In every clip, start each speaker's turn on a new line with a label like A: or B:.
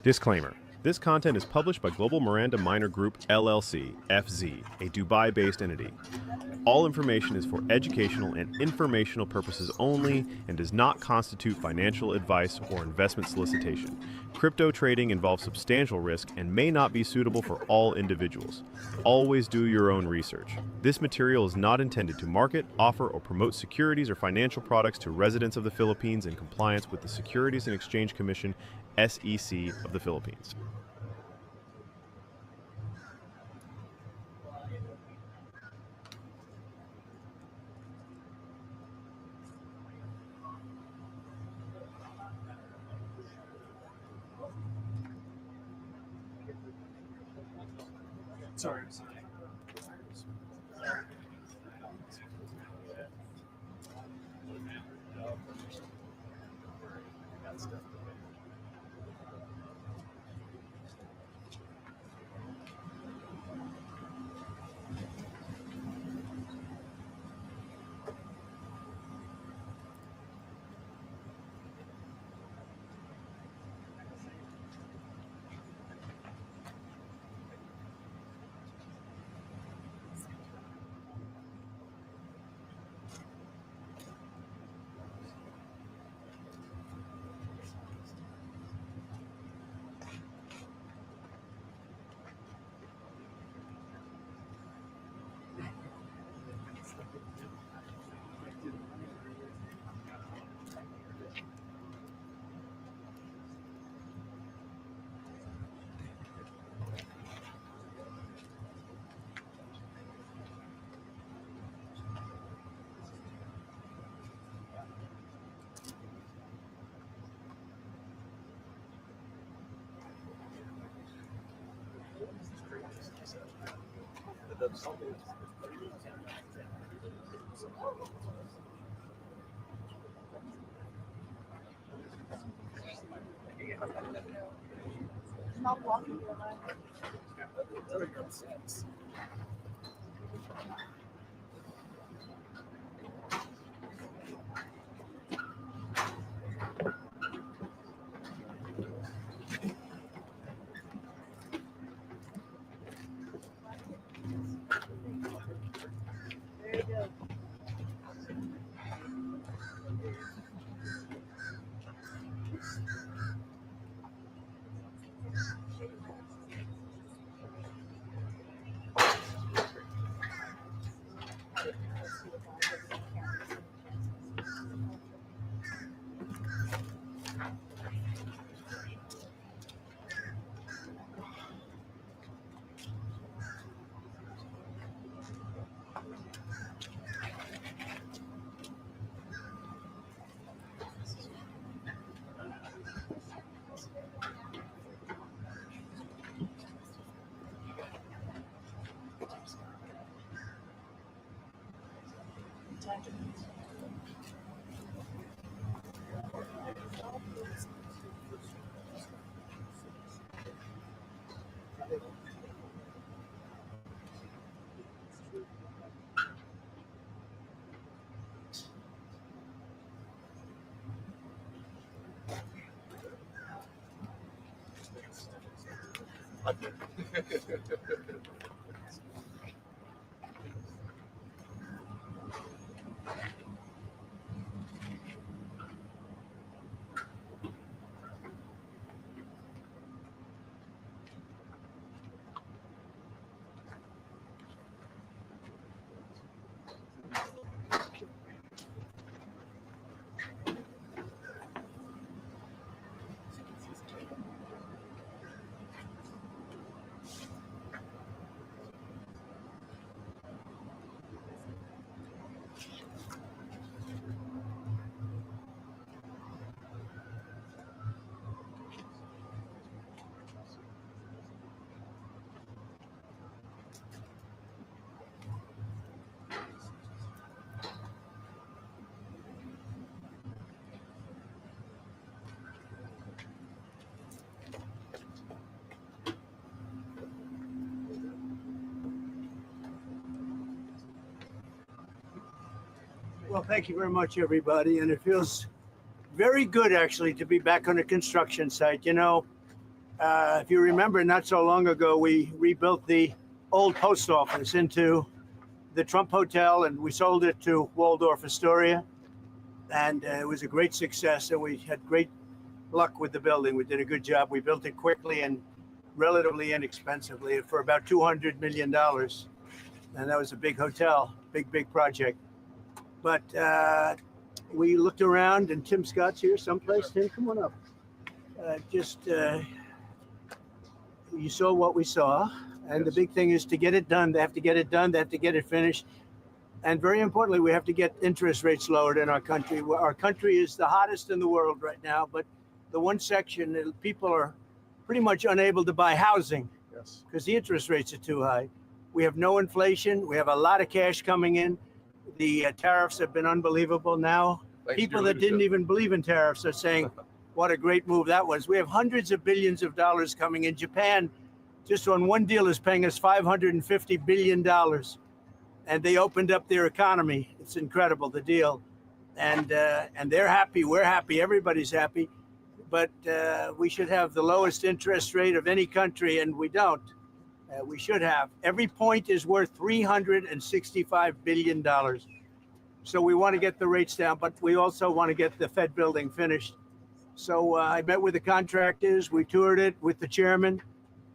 A: Disclaimer. This content is published by Global Miranda Minor Group, LLC, FZ, a Dubai-based entity. All information is for educational and informational purposes only and does not constitute financial advice or investment solicitation. Crypto trading involves substantial risk and may not be suitable for all individuals. Always do your own research. This material is not intended to market, offer, or promote securities or financial products to residents of the Philippines in compliance with the Securities and Exchange Commission, SEC of the Philippines.
B: Sorry.
C: Not walking. There you go.
B: Well, thank you very much, everybody. And it feels very good, actually, to be back on a construction site. You know, If you remember, not so long ago, we rebuilt the old post office into the Trump Hotel, and we sold it to Waldorf Astoria. And it was a great success, and we had great luck with the building. We did a good job. We built it quickly and relatively inexpensively for about $200 million. And that was a big hotel, big project. But we looked around, and Tim Scott's here someplace. Tim, come on up. You saw what we saw. And the big thing is to get it done. They have to get it done. They have to get it finished. And very importantly, we have to get interest rates lowered in our country. Our country is the hottest in the world right now, but the one section, people are pretty much unable to buy housing because the interest rates are too high. We have no inflation. We have a lot of cash coming in. The tariffs have been unbelievable. Now, people that didn't even believe in tariffs are saying, what a great move that was. We have hundreds of billions of dollars coming in. Japan, just on one deal, is paying us $550 billion. And they opened up their economy. It's incredible, the deal. And they're happy. We're happy. Everybody's happy. But we should have the lowest interest rate of any country, and we don't. We should have. Every point is worth $365 billion. So we want to get the rates down, but we also want to get the Fed building finished. So I met with the contractors. We toured it with the chairman,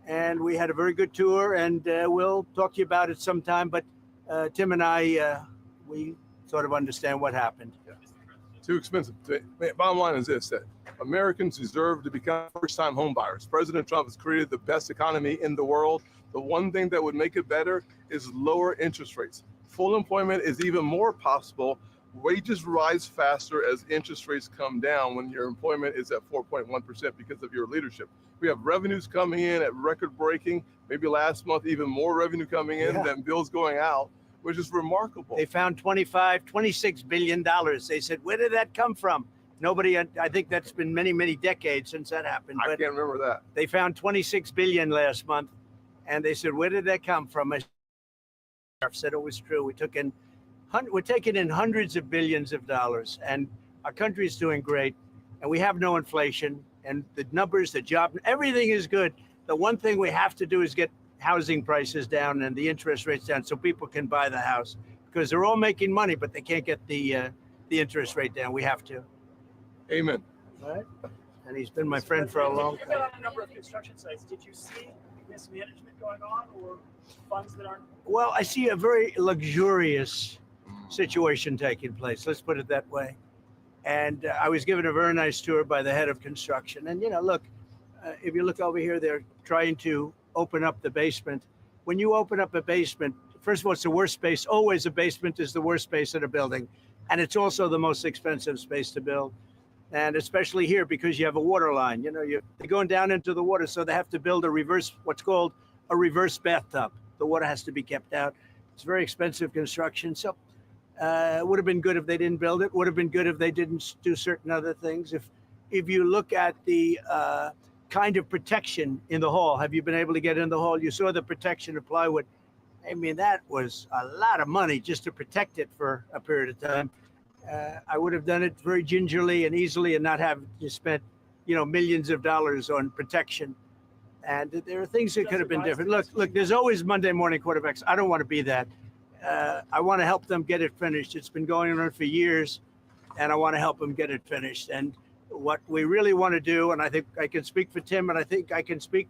B: and we had a very good tour, and we'll talk to you about it sometime. But Tim and I, we sort of understand what happened.
D: Yeah. Too expensive. Bottom line is this, that Americans deserve to become first-time home buyers. President Trump has created the best economy in the world. The one thing that would make it better is lower interest rates. Full employment is even more possible. Wages rise faster as interest rates come down when your employment is at 4.1% because of your leadership. We have revenues coming in at record-breaking. Maybe last month, even more revenue coming in than bills going out, which is remarkable.
B: They found $26 billion. They said, where did that come from? Nobody, I think that's been many decades since that happened.
D: I can't remember that.
B: They found $26 billion last month, and they said, where did that come from? I said it was true. We're taking in hundreds of billions of dollars, and our country is doing great, and we have no inflation, and the numbers, the job, everything is good. The one thing we have to do is get housing prices down and the interest rates down so people can buy the house, because they're all making money, but they can't get the interest rate down. We have to.
D: Amen.
B: All right. And he's been my friend for a long time.
C: You've been on a number of construction sites. Did you see mismanagement going on or funds that aren't?
B: Well, I see a very luxurious situation taking place. Let's put it that way. And I was given a very nice tour by the head of construction. And, look, if you look over here, they're trying to open up the basement. When you open up a basement, first of all, it's the worst space. Always a basement is the worst space in a building. And it's also the most expensive space to build. And especially here, because you have a water line, they're going down into the water. So they have to build what's called a reverse bathtub. The water has to be kept out. It's very expensive construction. So it would have been good if they didn't build it. Would have been good if they didn't do certain other things. If you look at the kind of protection in the hall, have you been able to get in the hall? You saw the protection of plywood. I mean, that was a lot of money just to protect it for a period of time. I would have done it very gingerly and easily and not have to spend, millions of dollars on protection. And there are things that could have been different. Look, there's always Monday morning quarterbacks. I don't want to be that. I want to help them get it finished. It's been going on for years, and I want to help them get it finished. And what we really want to do, and I think I can speak for Tim, and I think I can speak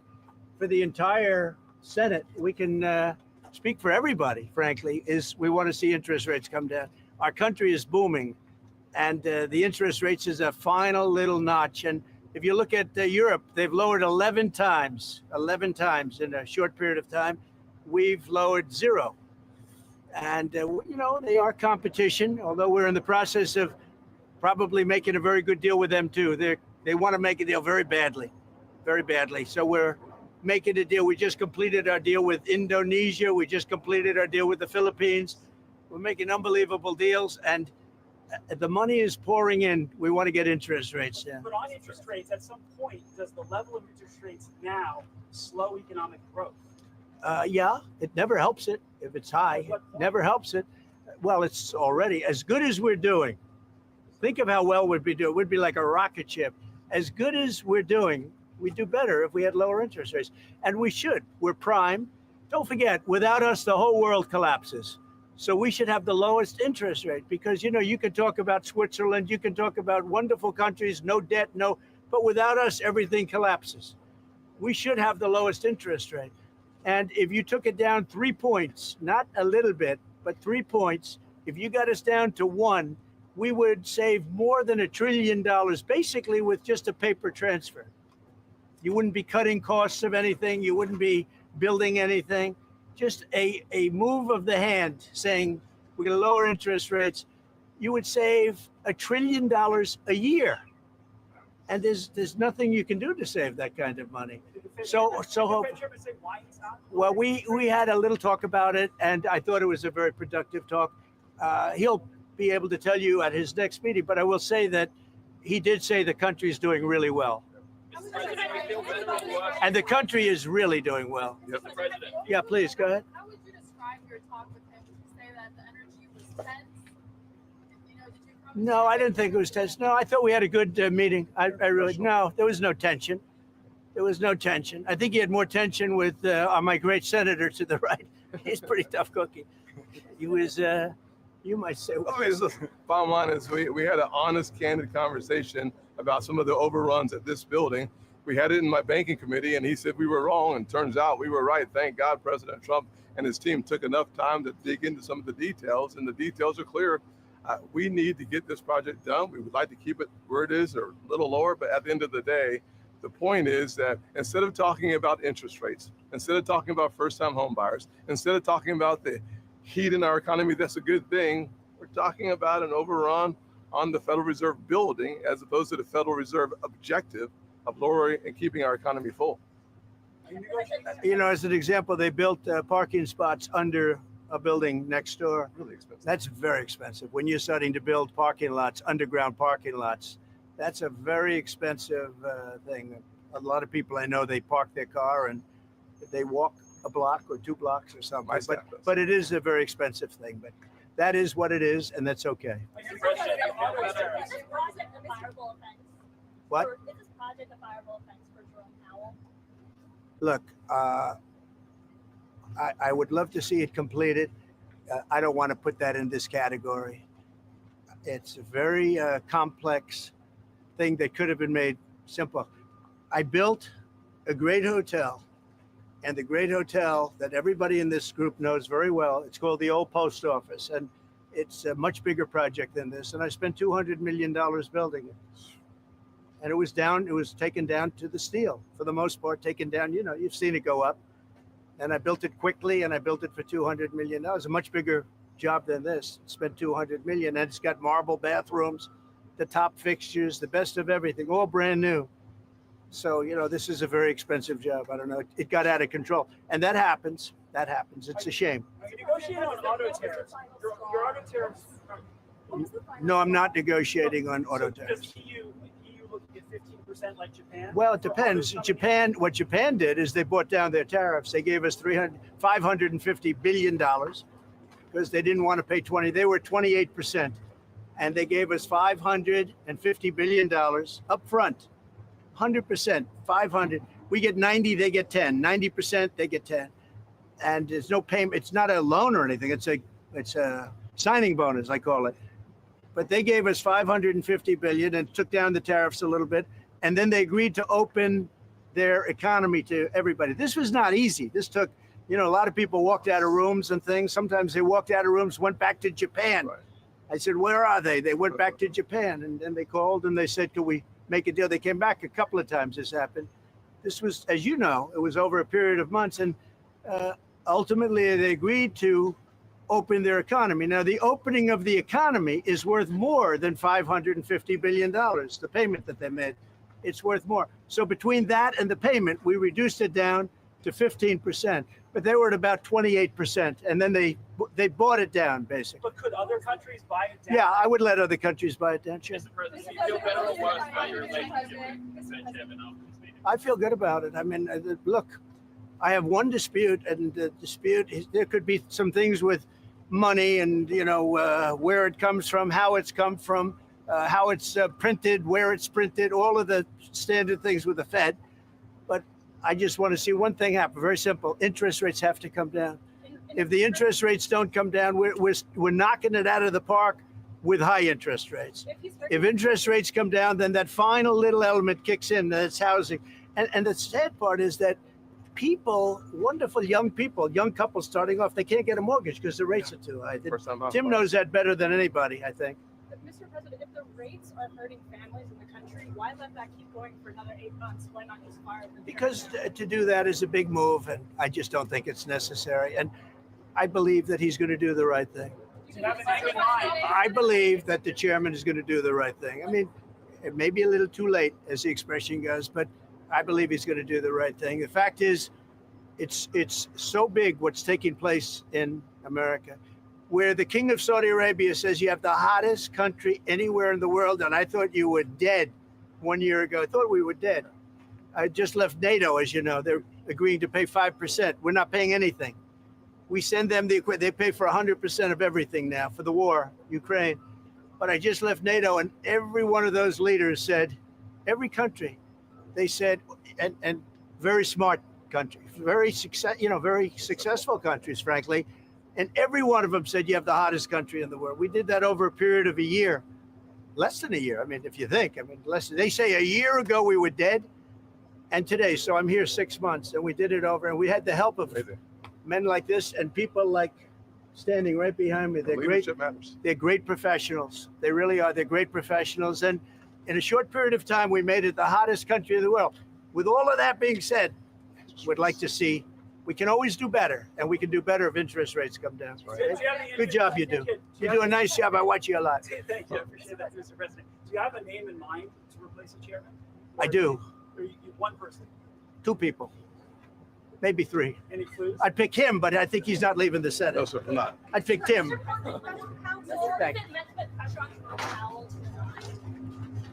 B: for the entire Senate. We can speak for everybody, frankly, is we want to see interest rates come down. Our country is booming, and the interest rates is a final little notch. And if you look at Europe, they've lowered 11 times in a short period of time. We've lowered 0. And, they are competition, although we're in the process of probably making a very good deal with them, too. They want to make a deal very badly. So we're making a deal. We just completed our deal with Indonesia. We just completed our deal with the Philippines. We're making unbelievable deals, and the money is pouring in. We want to get interest rates down.
C: But on interest rates, at some point, does the level of interest rates now slow economic growth?
B: Yeah, it never helps it if it's high. Never helps it. Well, it's already as good as we're doing. Think of how well we'd be doing. We'd be like a rocket ship. As good as we're doing, We'd do better if we had lower interest rates. And we should. We're prime. Don't forget, without us, the whole world collapses. So we should have the lowest interest rate because, you can talk about Switzerland, you can talk about wonderful countries, no debt, but without us, everything collapses. We should have the lowest interest rate. And if you took it down 3 points, not a little bit, but 3 points, if you got us down to 1, we would save more than $1 trillion basically with just a paper transfer. You wouldn't be cutting costs of anything. You wouldn't be building anything. Just a move of the hand saying we're going to lower interest rates. You would save $1 trillion a year. And there's nothing you can do to save that kind of money. Well, we had a little talk about it, and I thought it was a very productive talk. He'll be able to tell you at his next meeting, but I will say that he did say the country is doing really well. And the country is really doing well.
D: Yep.
B: Yeah, please, go ahead.
E: How would you describe your talk with him? Would you say that the energy was tense? Did you
B: No, I didn't think it was tense. No, I thought we had a good meeting. I really, no, there was no tension. There was no tension. I think he had more tension with my great senator to the right. He's a pretty tough cookie. He was, you might say.
D: I mean, listen, bottom line is we had an honest, candid conversation about some of the overruns at this building. We had it in my banking committee, and he said we were wrong, and turns out we were right. Thank God President Trump and his team took enough time to dig into some of the details, and the details are clear. We need to get this project done. We would like to keep it where it is or a little lower, but at the end of the day, the point is that instead of talking about interest rates, instead of talking about first-time home buyers, instead of talking about the heat in our economy, that's a good thing. We're talking about an overrun on the Federal Reserve building as opposed to the Federal Reserve objective of lowering and keeping our economy full.
B: As an example, they built parking spots under a building next door.
D: Really expensive.
B: That's very expensive. When you're starting to build parking lots, underground parking lots, that's a very expensive thing. A lot of people I know, they park their car and they walk a block or 2 blocks or something. But it is a very expensive thing. But that is what it is, and that's okay.
E: Is this project a fireable offense?
B: What?
E: Is this project a fireable offense for Jerome Powell?
B: Look, I would love to see it completed. I don't want to put that in this category. It's a very complex thing that could have been made simple. I built a great hotel, and the great hotel that everybody in this group knows very well, it's called the Old Post Office, and it's a much bigger project than this, and I spent $200 million building it. And it was taken down to the steel, for the most part, taken down, you've seen it go up. And I built it quickly, and I built it for $200 million. That was a much bigger job than this. Spent $200 million, and it's got marble bathrooms, the top fixtures, the best of everything, all brand new. So, this is a very expensive job. I don't know. It got out of control. And that happens. It's a shame.
C: Are you negotiating on auto tariffs? Your auto tariffs.
B: No, I'm not negotiating on auto tariffs.
C: Does EU looking at 15% like Japan?
B: Well, it depends. What Japan did is they brought down their tariffs. They gave us $550 billion because they didn't want to pay 20. They were 28%. And they gave us $550 billion up front. 100%, 500. We get 90, they get 10. 90%, they get 10. And there's no payment. It's not a loan or anything. It's a signing bonus, I call it. But they gave us $550 billion and took down the tariffs a little bit. And then they agreed to open their economy to everybody. This was not easy. This took, a lot of people walked out of rooms and things. Sometimes they walked out of rooms, went back to Japan. Right. I said, where are they? They went back to Japan. And then they called and they said, could we make a deal? They came back a couple of times. This happened. This was, as you know, it was over a period of months. And ultimately, they agreed to open their economy. Now, the opening of the economy is worth more than $550 billion, the payment that they made. It's worth more. So between that and the payment, we reduced it down to 15%. But they were at about 28%. And then they bought it down, basically.
C: But could other countries buy it down?
B: Yeah, I would let other countries buy it down. Sure.
F: Mr. President, do you feel better or worse about your relationship with Sanchez and
B: I feel good about it. I mean, look, I have one dispute, and the dispute is there could be some things with money and, where it comes from, how it's come from, how it's printed, where it's printed, all of the standard things with the Fed. I just want to see one thing happen. Very simple. Interest rates have to come down. If the interest rates don't come down, we're knocking it out of the park with high interest rates. If interest rates come down, then that final little element kicks in. That's housing. And the sad part is that people, wonderful young people, young couples starting off, they can't get a mortgage because the rates are too high. Tim knows that better than anybody, I think.
G: But Mr. President, if the rates are hurting families in the country, why let that keep going for another 8 months? Why not just fire them?
B: Because to do that is a big move, and I just don't think it's necessary. And I believe that he's going to do the right thing.
C: Do you have an name in mind?
B: I believe that the chairman is going to do the right thing. I mean, it may be a little too late, as the expression goes, but I believe he's going to do the right thing. The fact is, it's so big what's taking place in America, where the king of Saudi Arabia says you have the hottest country anywhere in the world, and I thought you were dead 1 year ago. I thought we were dead. I just left NATO, as you know. They're agreeing to pay 5%. We're not paying anything. We send them the equipment. They pay for 100% of everything now for the war, Ukraine. But I just left NATO, and every one of those leaders said, every country, they said, and very smart countries, very successful countries, frankly, and every one of them said you have the hottest country in the world. We did that over a period of a year, less than a year. I mean, if you think, they say a year ago we were dead, and today, so I'm here 6 months, and we did it over, and we had the help of men like this and people like standing right behind me. They're
D: Leadership
B: great.
D: matters.
B: They're great professionals. They really are. They're great professionals. And in a short period of time, we made it the hottest country in the world. With all of that being said, we'd like to see, we can always do better, and we can do better if interest rates come down. Good job you do. You do a nice job. I watch you a lot.
C: Thank you. I appreciate that, Mr. President. Do you have a name in mind to replace the chairman?
B: I do.
C: Or you one person?
B: 2 people, maybe 3.
C: Any clues?
B: I'd pick him, but I think he's not leaving the Senate.
D: No, sir, I'm not.
B: I'd pick Tim. Thank you.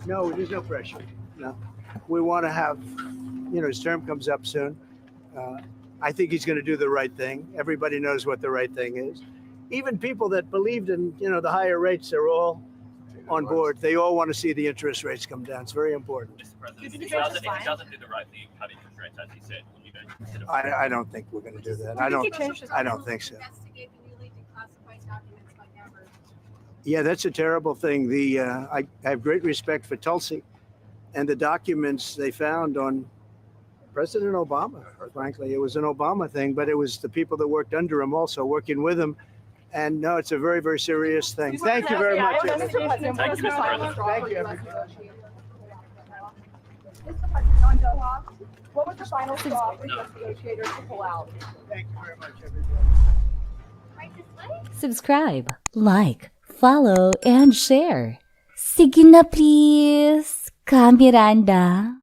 B: No, there's no pressure. No, we want to have, his term comes up soon. I think he's going to do the right thing. Everybody knows what the right thing is. Even people that believed in, the higher rates are all on board. They all want to see the interest rates come down. It's very important.
F: Mr. President, if he doesn't do the right thing, cutting interest rates, as he said, will you guys consider?
B: I don't think we're going to do that. I don't think so.
E: Investigate the newly declassified documents like ever.
B: Yeah, that's a terrible thing. I have great respect for Tulsi and the documents they found on President Obama. Frankly, it was an Obama thing, but it was the people that worked under him also working with him. And no, it's a very, very serious thing. Thank you very much.
G: Mr. President,
F: Thank you, Mr. President.
B: Thank you, everybody.
G: Mr. President, on Doha, what was the final straw for U.S. negotiators to pull out?
B: Thank you very much, everybody.
H: Subscribe, like, follow, and share. Sige na please, Kamiranda.